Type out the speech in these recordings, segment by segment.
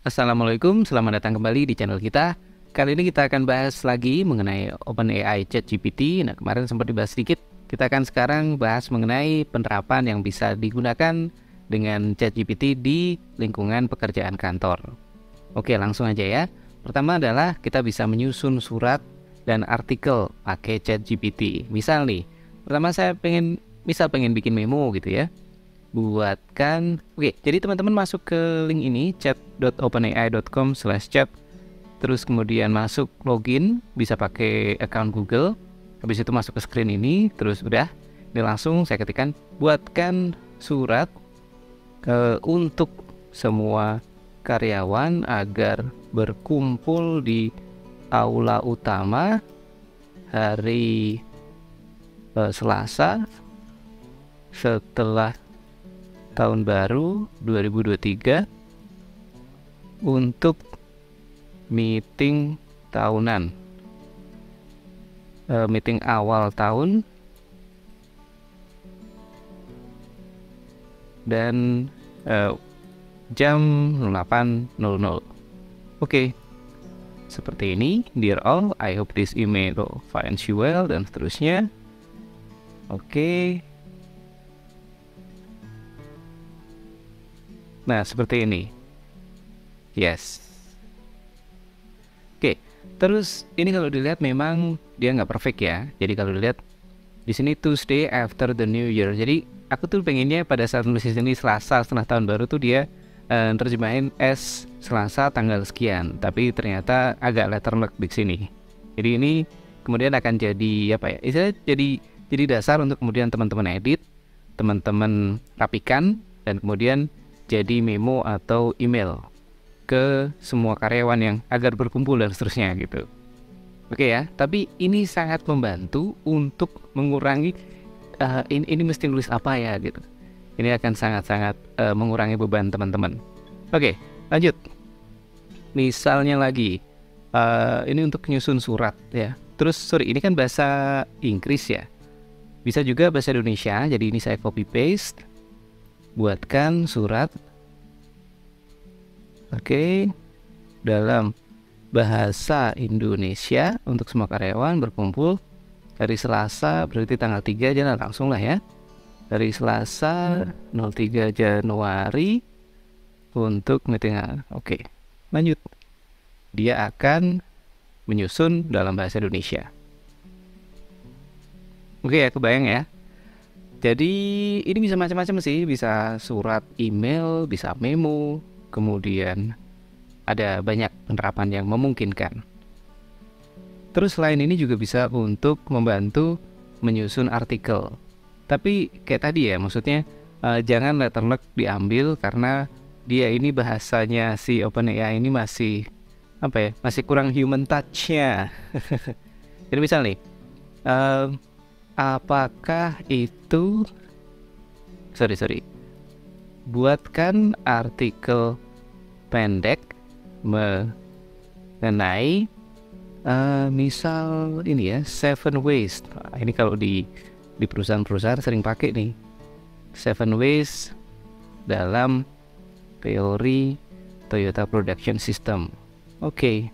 Assalamualaikum, selamat datang kembali di channel kita. Kali ini kita akan bahas lagi mengenai OpenAI ChatGPT. Nah, kemarin sempat dibahas sedikit. Kita akan sekarang bahas mengenai penerapan yang bisa digunakan dengan ChatGPT di lingkungan pekerjaan kantor. Oke, langsung aja ya. Pertama adalah kita bisa menyusun surat dan artikel pakai ChatGPT. Misal nih, pertama saya pengen bikin memo gitu ya. Buatkan. Oke, jadi teman-teman masuk ke link ini chat.openai.com/chat, terus kemudian masuk login, bisa pakai account Google. Habis itu masuk ke screen ini, terus udah ini langsung saya ketikkan buatkan surat untuk semua karyawan agar berkumpul di aula utama hari Selasa setelah tahun baru 2023 untuk meeting tahunan, meeting awal tahun, dan jam 8.00. Oke, seperti ini. Dear all, I hope this email finds you well, dan seterusnya. Oke. Nah, seperti ini. Yes. Oke, terus ini kalau dilihat memang dia nggak perfect ya. Jadi kalau dilihat di sini Tuesday after the New Year. Jadi aku tuh pengennya pada saat nulis ini Selasa setelah tahun baru tuh dia terjemahin as Selasa tanggal sekian. Tapi ternyata agak letterluck di sini. Jadi ini kemudian akan jadi apa ya? Istilahnya jadi dasar untuk kemudian teman-teman edit, teman-teman rapikan, dan kemudian jadi memo atau email ke semua karyawan yang agar berkumpul dan seterusnya gitu. Oke ya, tapi ini sangat membantu untuk mengurangi ini mesti nulis apa ya gitu. Ini akan sangat-sangat mengurangi beban teman-teman. Oke, lanjut. Misalnya lagi, ini untuk nyusun surat ya. Terus ini kan bahasa Inggris ya. Bisa juga bahasa Indonesia. Jadi ini saya copy paste. Buatkan surat, oke, dalam bahasa Indonesia untuk semua karyawan berkumpul hari Selasa, berarti tanggal 3 Januari, langsung lah ya, dari Selasa 03 Januari untuk meeting. Oke, lanjut. Dia akan menyusun dalam bahasa Indonesia. Oke ya, kebayang ya. Jadi ini bisa macam-macam sih, bisa surat, email, bisa memo, kemudian ada banyak penerapan yang memungkinkan. Terus selain ini juga bisa untuk membantu menyusun artikel. Tapi kayak tadi ya, maksudnya jangan letterluck diambil karena dia ini bahasanya si OpenAI ini masih apa ya, masih kurang human touch-nya. Jadi misal nih, apakah itu buatkan artikel pendek mengenai misal ini ya, 7 ways. Nah, ini kalau di perusahaan-perusahaan sering pakai nih, 7 ways dalam teori Toyota Production System. Oke.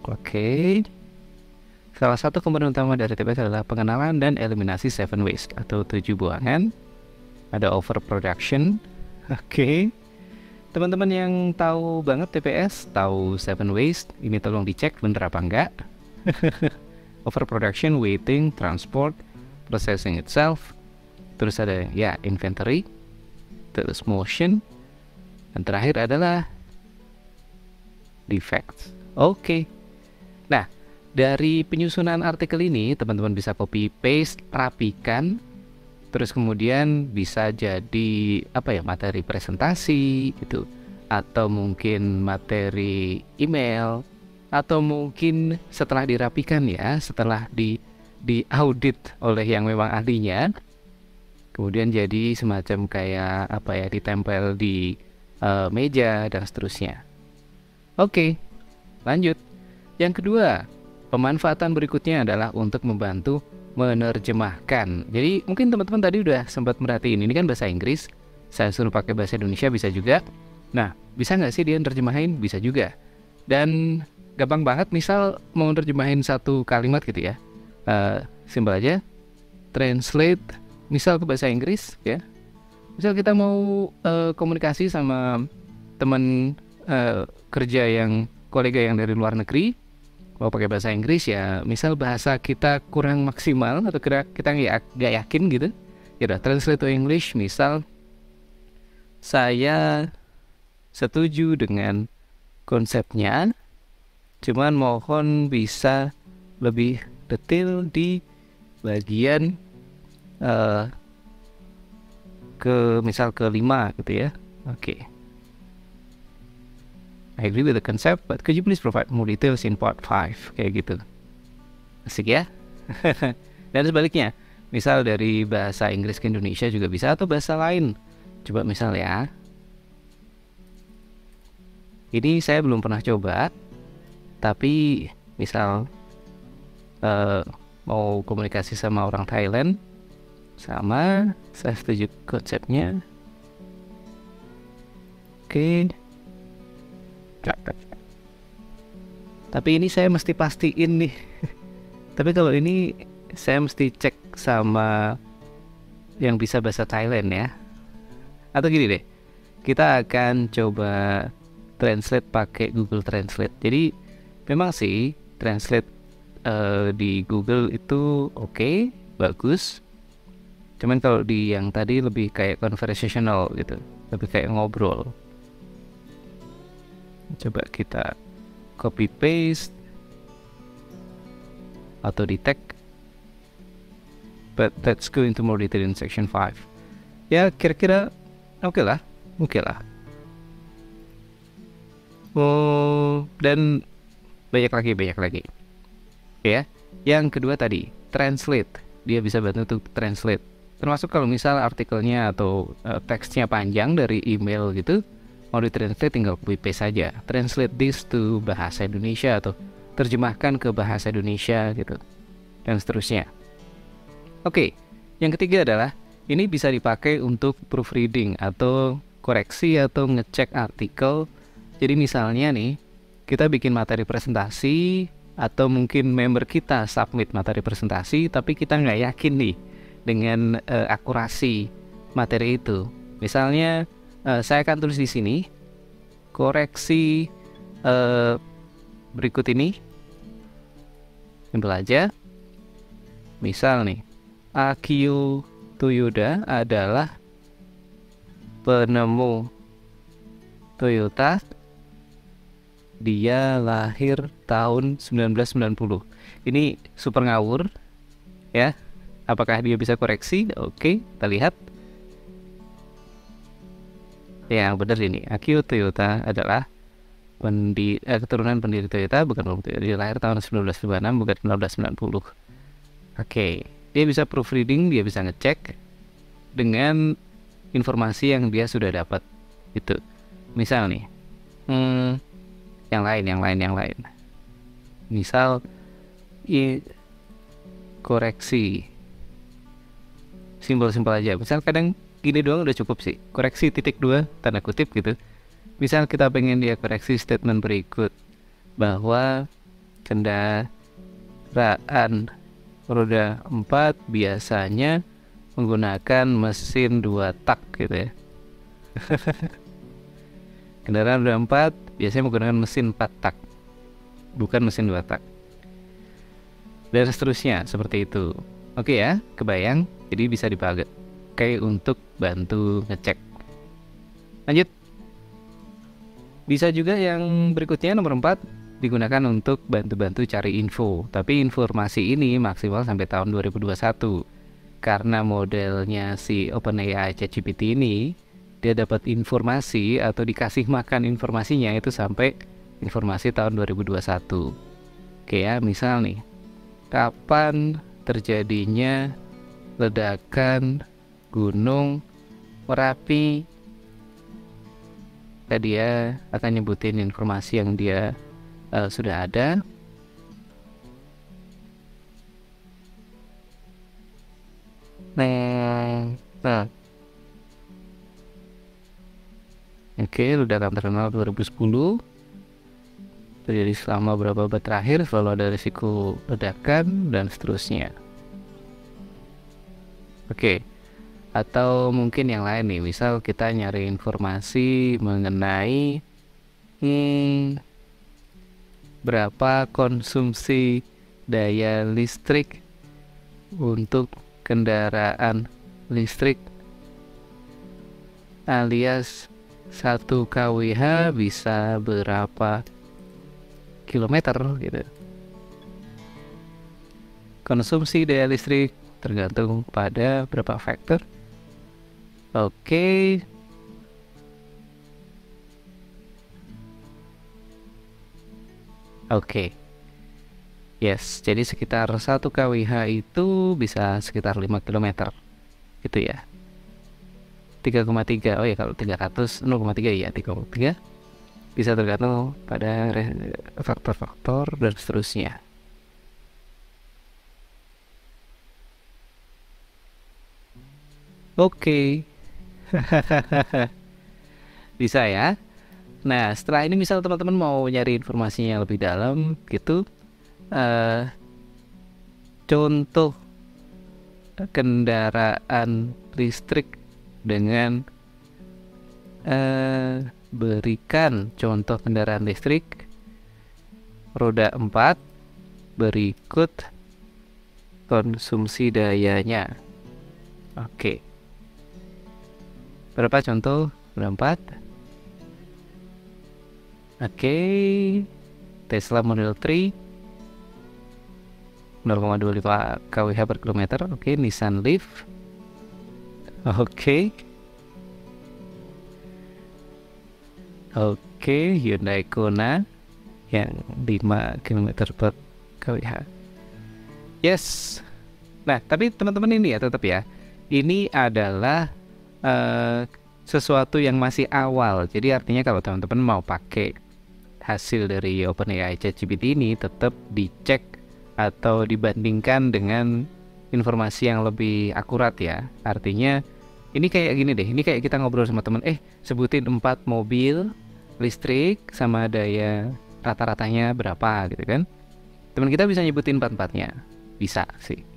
Oke. Salah satu komponen utama dari TPS adalah pengenalan dan eliminasi 7 waste atau 7 buangan. Ada overproduction. Oke. Teman-teman yang tahu banget TPS, tahu 7 waste, ini tolong dicek bener apa enggak. Overproduction, waiting, transport, processing itself. Terus ada ya inventory, terus motion, dan terakhir adalah defects. Oke. Nah, dari penyusunan artikel ini teman-teman bisa copy paste, rapikan, terus kemudian bisa jadi apa ya, materi presentasi gitu, atau mungkin materi email, atau mungkin setelah dirapikan ya, setelah diaudit oleh yang memang ahlinya, kemudian jadi semacam kayak apa ya, ditempel di meja dan seterusnya. Oke, lanjut. Yang kedua, pemanfaatan berikutnya adalah untuk membantu menerjemahkan. Jadi mungkin teman-teman tadi udah sempat merhatiin, ini kan bahasa Inggris, saya suruh pakai bahasa Indonesia bisa juga. Nah, bisa nggak sih dia nerjemahin? Bisa juga. Dan gampang banget, misal mau nerjemahin satu kalimat gitu ya, simpel aja, translate misal ke bahasa Inggris ya. Misal kita mau komunikasi sama teman kerja yang kolega yang dari luar negeri, mau pakai bahasa Inggris ya, misal bahasa kita kurang maksimal atau kita nggak yakin gitu, ya udah translate to English. Misal saya setuju dengan konsepnya, cuman mohon bisa lebih detail di bagian misal kelima gitu ya. Oke. I agree with the concept, but could you please provide more details in part 5? Kayak gitu. Asik ya? Dan sebaliknya, misal dari bahasa Inggris ke Indonesia juga bisa, atau bahasa lain. Coba misal ya. Ini saya belum pernah coba, tapi misal mau komunikasi sama orang Thailand, sama, saya setuju konsepnya. Oke. Tapi ini saya mesti pastiin nih. Tapi kalau ini saya mesti cek sama yang bisa bahasa Thailand ya. Atau gini deh, kita akan coba translate pakai Google Translate. Jadi memang sih translate di Google itu oke, bagus. Cuman kalau di yang tadi lebih kayak conversational gitu, lebih kayak ngobrol. Coba kita copy paste atau di tag, but let's go into more detail in section 5. Ya kira-kira oke lah. Dan banyak lagi ya. Yang kedua tadi translate, dia bisa bantu untuk translate, termasuk kalau misal artikelnya atau teksnya panjang dari email gitu, mau ditranslate tinggal copy paste saja, translate this to bahasa Indonesia atau terjemahkan ke bahasa Indonesia gitu, dan seterusnya. Oke, yang ketiga adalah ini bisa dipakai untuk proofreading atau koreksi atau ngecek artikel. Jadi misalnya nih, kita bikin materi presentasi atau mungkin member kita submit materi presentasi, tapi kita nggak yakin nih dengan akurasi materi itu. Misalnya saya akan tulis di sini koreksi berikut ini, simpel aja. Misal nih, Akio Toyoda adalah penemu Toyota. Dia lahir tahun 1990. Ini super ngawur ya. Apakah dia bisa koreksi? Oke, kita lihat. Yang benar ini, Akio Toyoda adalah keturunan pendiri Toyota, bukan Toyota. Dia lahir tahun 1956, bukan 1990. Oke, dia bisa proofreading, dia bisa ngecek dengan informasi yang dia sudah dapat. Gitu. Misal nih, yang lain. Misal koreksi, simpel aja. Misal kadang gini doang udah cukup sih, koreksi (2) tanda kutip gitu. Misal kita pengen dia koreksi statement berikut, bahwa kendaraan roda 4 biasanya menggunakan mesin 2 tak gitu ya. Kendaraan roda 4 biasanya menggunakan mesin 4 tak, bukan mesin 2 tak. Dan seterusnya seperti itu. Oke ya, kebayang? Jadi bisa dipakai untuk bantu ngecek. Lanjut. Bisa juga yang berikutnya, nomor 4, digunakan untuk bantu-bantu cari info. Tapi informasi ini maksimal sampai tahun 2021. Karena modelnya si OpenAI ChatGPT ini, dia dapat informasi atau dikasih makan informasinya itu sampai informasi tahun 2021. Oke ya, misal nih, kapan terjadinya ledakan Gunung Merapi? Dia akan nyebutin informasi yang dia sudah ada. Nah, nah, oke, ledakan terkenal 2010 terjadi selama beberapa abad terakhir, selalu ada risiko ledakan dan seterusnya. Oke, atau mungkin yang lain nih, misal kita nyari informasi mengenai berapa konsumsi daya listrik untuk kendaraan listrik, alias 1 kWh bisa berapa kilometer gitu. Konsumsi daya listrik tergantung pada berapa faktor. Oke. Oke. Yes, jadi sekitar 1 kWh itu bisa sekitar 5 kilometer gitu ya. 3,3. Oh ya, kalau 300 0,3 ya, 3,3 bisa tergantung pada faktor-faktor dan seterusnya. Oke. Bisa ya. Nah, setelah ini misal teman-teman mau nyari informasinya lebih dalam gitu, contoh kendaraan listrik dengan berikan contoh kendaraan listrik roda 4 berikut konsumsi dayanya. Oke. Berapa contoh roda 4? Oke. Tesla Model 3 0,25 kWh per kilometer. Oke, Nissan Leaf. Oke. Oke, Hyundai Kona yang 5 km per kWh. Yes. Nah, tapi teman-teman ini ya tetap ya, ini adalah sesuatu yang masih awal. Jadi artinya kalau teman-teman mau pakai hasil dari OpenAI ChatGPT ini, tetap dicek atau dibandingkan dengan informasi yang lebih akurat ya. Artinya ini kayak gini deh, ini kayak kita ngobrol sama teman, sebutin 4 mobil listrik sama daya rata-ratanya berapa gitu kan. Teman kita bisa nyebutin 4-4-nya, bisa sih.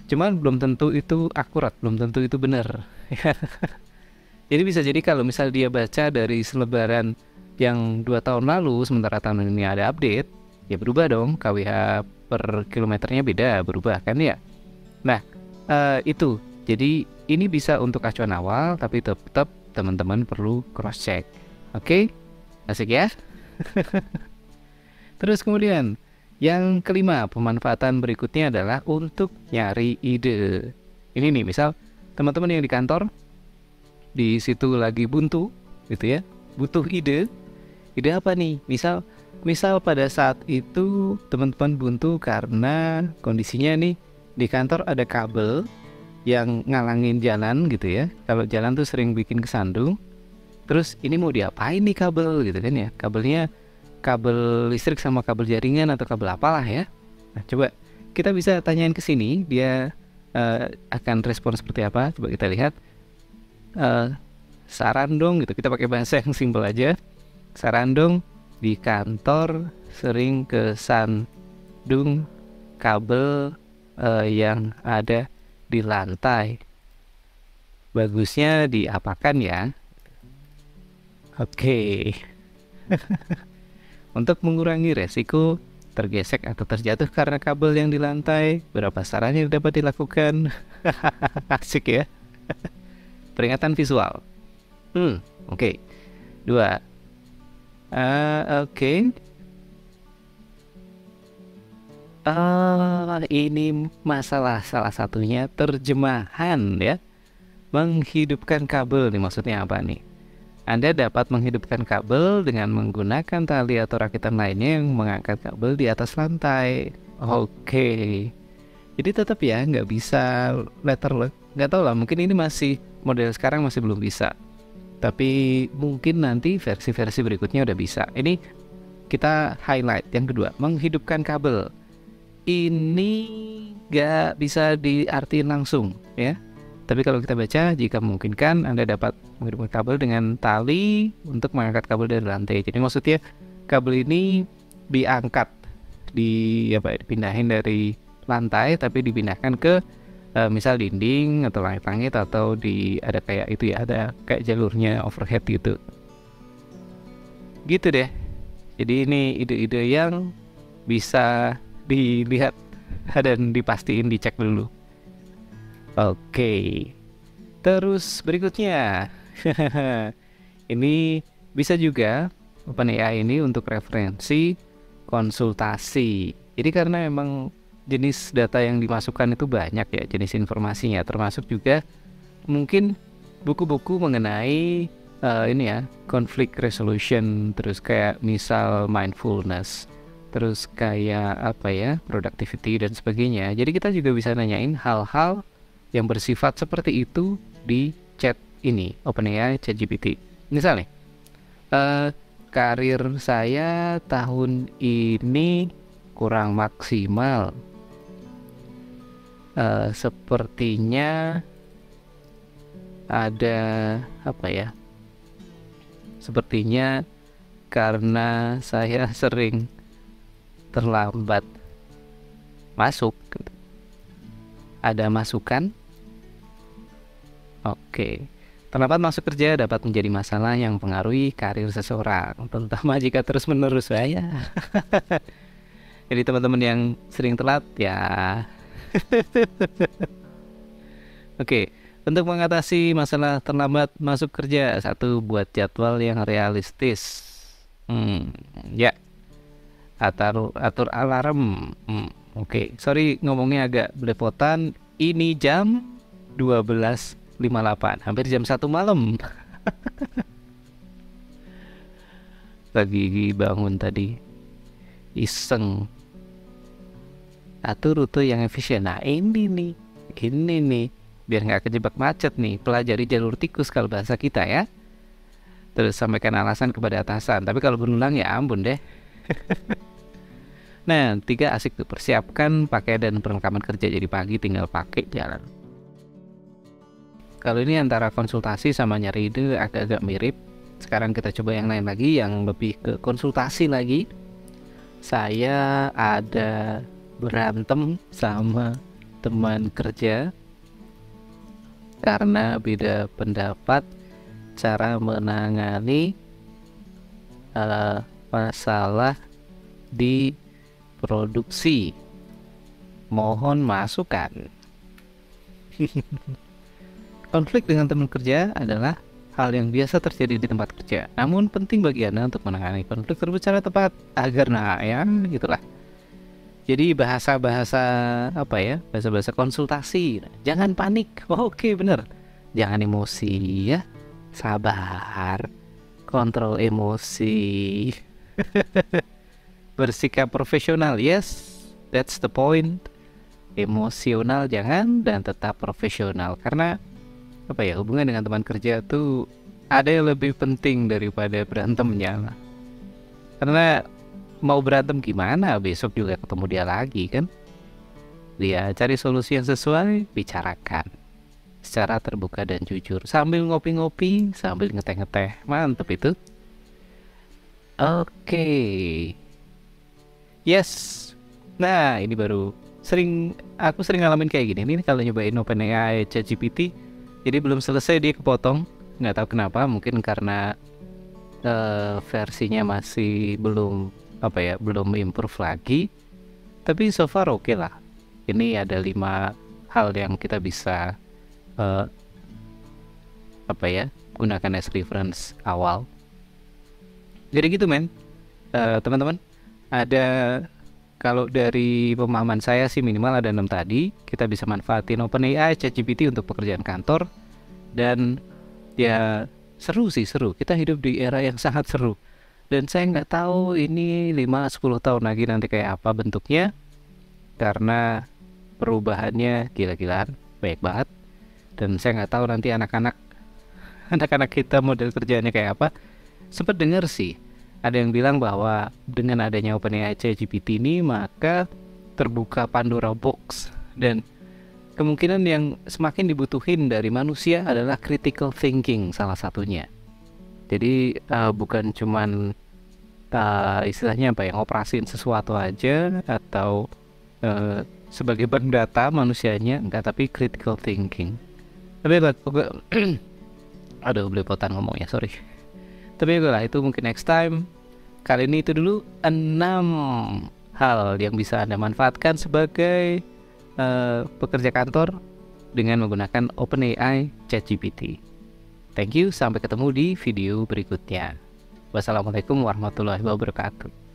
Cuman belum tentu itu akurat, belum tentu itu benar. Jadi bisa jadi kalau misal dia baca dari selebaran yang 2 tahun lalu, sementara tahun ini ada update, ya berubah dong, kWh per kilometernya beda, berubah kan ya. Nah, itu. Jadi ini bisa untuk acuan awal, tapi tetap teman-teman perlu cross check. Oke? Asik ya? Terus kemudian yang kelima, pemanfaatan berikutnya adalah untuk nyari ide. Ini nih, misal teman-teman yang di kantor di situ lagi buntu gitu ya, butuh ide. Ide apa nih? Misal pada saat itu teman-teman buntu karena kondisinya nih di kantor ada kabel yang ngalangin jalan gitu ya. Kalau jalan tuh sering bikin kesandung. Terus ini mau diapain nih kabel gitu kan ya? Kabelnya kabel listrik sama kabel jaringan atau kabel apalah ya. Nah, coba kita bisa tanyain ke sini, dia akan respon seperti apa. Coba kita lihat. Saran dong gitu, kita pakai bahasa yang simpel aja. Saran dong, di kantor sering kesandung kabel yang ada di lantai, bagusnya diapakan ya? Oke. Untuk mengurangi resiko tergesek atau terjatuh karena kabel yang di lantai, berapa saran yang dapat dilakukan? Asik ya. Peringatan visual. Oke. 2. Oke. Ini masalah salah satunya terjemahan ya. Menghidupkan kabel nih, maksudnya apa nih? Anda dapat menghidupkan kabel dengan menggunakan tali atau rakitan lainnya yang mengangkat kabel di atas lantai. Oke. Jadi tetap ya nggak bisa letterlock. Nggak tahu lah, mungkin ini masih model sekarang masih belum bisa. Tapi mungkin nanti versi-versi berikutnya udah bisa. Ini kita highlight yang kedua, menghidupkan kabel. Ini nggak bisa diartiin langsung ya. Tapi kalau kita baca, jika memungkinkan Anda dapat menghubungkan kabel dengan tali untuk mengangkat kabel dari lantai. Jadi maksudnya kabel ini diangkat, dipindahin dari lantai, tapi dipindahkan ke misal dinding atau langit-langit, atau ada kayak itu ya, ada kayak jalurnya overhead gitu. Gitu deh. Jadi ini ide-ide yang bisa dilihat dan dipastiin, dicek dulu. Oke, terus berikutnya ini bisa juga OpenAI ini untuk referensi konsultasi. Jadi karena memang jenis data yang dimasukkan itu banyak ya, jenis informasinya, termasuk juga mungkin buku-buku mengenai ini ya, conflict resolution, terus kayak misal mindfulness, terus kayak apa ya, productivity dan sebagainya. Jadi kita juga bisa nanyain hal-hal yang bersifat seperti itu di chat ini, OpenAI ChatGPT. Misalnya, karir saya tahun ini kurang maksimal. Sepertinya ada apa ya? Sepertinya karena saya sering terlambat masuk. Ada masukan? Oke. Terlambat masuk kerja dapat menjadi masalah yang mempengaruhi karir seseorang, terutama jika terus-menerus ya. Jadi teman-teman yang sering telat ya. Oke, untuk mengatasi masalah terlambat masuk kerja, satu, buat jadwal yang realistis. Ya. Atur alarm. Oke, sorry ngomongnya agak belepotan. Ini jam 12.58, hampir jam 1 malam. Lagi bangun tadi, iseng. Atur rute yang efisien. Nah ini nih, biar nggak kejebak macet nih. Pelajari jalur tikus kalau bahasa kita ya. Terus sampaikan alasan kepada atasan. Tapi kalau berulang ya ampun deh. Nah, 3, asik tuh, persiapkan pakai dan perlengkapan kerja, jadi pagi tinggal pakai jalan. Kalau ini antara konsultasi sama nyari ide agak-agak mirip. Sekarang kita coba yang lain lagi, yang lebih ke konsultasi lagi. Saya ada berantem sama teman kerja karena beda pendapat cara menangani masalah di produksi. Mohon masukan. Konflik dengan teman kerja adalah hal yang biasa terjadi di tempat kerja. Namun penting bagi Anda untuk menangani konflik tersebut secara tepat agar gitulah. Jadi bahasa-bahasa apa ya? Bahasa-bahasa konsultasi. Jangan panik. Oke, bener. Jangan emosi ya. Sabar. Kontrol emosi. Bersikap profesional, yes, that's the point. Emosional jangan, dan tetap profesional. Karena apa ya, hubungan dengan teman kerja tuh ada yang lebih penting daripada berantemnya. Karena mau berantem gimana, besok juga ketemu dia lagi kan. Dia cari solusi yang sesuai, bicarakan secara terbuka dan jujur, sambil ngopi-ngopi, sambil ngeteh-ngeteh. Mantep itu. Oke. Yes. Nah, ini baru aku sering ngalamin kayak gini nih kalau nyobain OpenAI ChatGPT. Jadi belum selesai dia kepotong. Nggak tahu kenapa, mungkin karena versinya masih belum improve lagi. Tapi so far oke lah. Ini ada 5 hal yang kita bisa gunakan as reference awal. Jadi gitu teman-teman. Ada, kalau dari pemahaman saya sih minimal ada 6 tadi. Kita bisa manfaatin OpenAI, ChatGPT untuk pekerjaan kantor. Dan ya seru. Kita hidup di era yang sangat seru. Dan saya nggak tahu ini 5-10 tahun lagi nanti kayak apa bentuknya. Karena perubahannya gila-gilaan, baik banget. Dan saya nggak tahu nanti anak-anak kita model kerjaannya kayak apa. Sempat dengar sih, ada yang bilang bahwa dengan adanya OpenAI ChatGPT ini, maka terbuka Pandora Box, dan kemungkinan yang semakin dibutuhin dari manusia adalah critical thinking salah satunya. Jadi bukan cuman istilahnya apa ya, ngoperasin sesuatu aja atau sebagai bank data manusianya enggak, tapi critical thinking. Tapi aduh belepotan ngomongnya, sorry. Tapi lah itu mungkin next time. Kali ini itu dulu 6 hal yang bisa Anda manfaatkan sebagai pekerja kantor dengan menggunakan OpenAI ChatGPT. Thank you, sampai ketemu di video berikutnya. Wassalamualaikum warahmatullahi wabarakatuh.